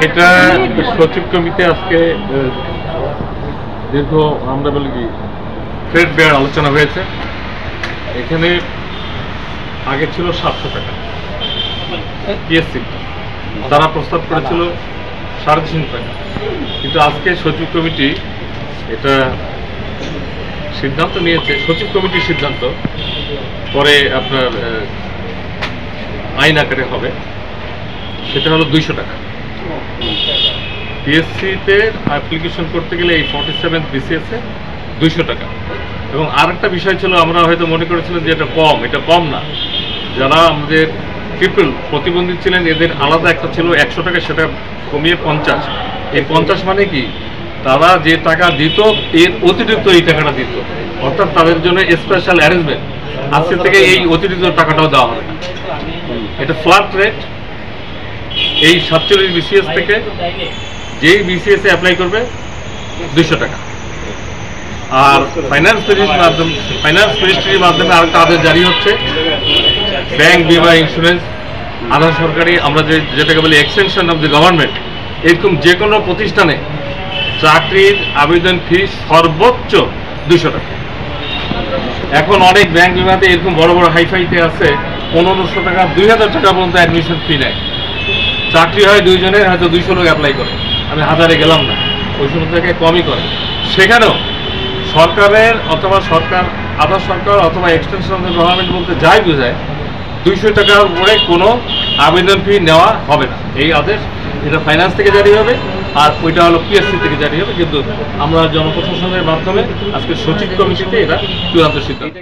এটা সচিব কমিটি আজকে দীর্ঘ আমরা বলি কি ট্রেড বেয়ার আলোচনা হয়েছে। এখানে আগে ছিল 700 টাকা পিএসসি, তারা প্রস্তাব করেছিল 350 টাকা, কিন্তু আজকে সচিব কমিটি এটা সিদ্ধান্ত নিয়েছে। সচিব কমিটির সিদ্ধান্ত পরে আপনার আইন আকারে হবে, সেটা হলো 200 টাকা। পিএসসিতে অ্যাপ্লিকেশন করতে গেলে এই 47 বিসিএসে 200 টাকা। এবং আর একটা বিষয় ছিল, আমরা হয়তো মনে করেছিলাম যে এটা কম না। যারা আমাদের ট্রিপল প্রতিবন্ধী ছিলেন এদের আলাদা একটা ছিল 100 টাকা, সেটা কমিয়ে 50। এই 50 মানে কি, তারা যে টাকা দিত এর অতিরিক্ত এই টাকাটা দিত, অর্থাৎ তাদের জন্য স্পেশাল অ্যারেঞ্জমেন্ট। আজকে থেকে এই অতিরিক্ত টাকাটাও দেওয়া হবে না, এটা ফ্ল্যাট রেট। এই 47 বিসিএস থেকে যেই বিসিএস এ অ্যাপ্লাই করবে 200 টাকা। আর ফাইন্যান্স মিনিস্ট্রির মাধ্যমে আরেকটা আদেশ জারি হচ্ছে, ব্যাংক, বিমা, ইন্স্যুরেন্স, আধা সরকারি, আমরা যেটাকে বলি এক্সটেনশন অফ দ্য গভর্নমেন্ট, এরকম যে কোনো প্রতিষ্ঠানে চাকরির আবেদন ফি সর্বোচ্চ 200 টাকা। এখন অনেক ব্যাংক বিমাতে এরকম বড় বড় হাইফাইতে আছে 1500 টাকা, 2000 টাকা পর্যন্ত অ্যাডমিশন ফি নেয়। চাকরি হয় 2 জনের, হয়তো 200 লোক অ্যাপ্লাই করে, আমি 1000 গেলাম না, ওই সময় থেকে কমই করে। সেখানেও সরকারের অথবা আধা সরকার অথবা এক্সটেনশন অফ দ্য গভর্নমেন্ট বলতে যাই বোঝায়, 200 টাকার উপরে কোনো আবেদন ফি নেওয়া হবে না। এই আদেশ এটা ফাইন্যান্স থেকে জারি হবে, আর ওইটা হলো পিএসসি থেকে জারি হবে। কিন্তু আমরা জনপ্রশাসনের মাধ্যমে আজকে সচিব কমিটিতে এটা চূড়ান্ত সিদ্ধান্ত।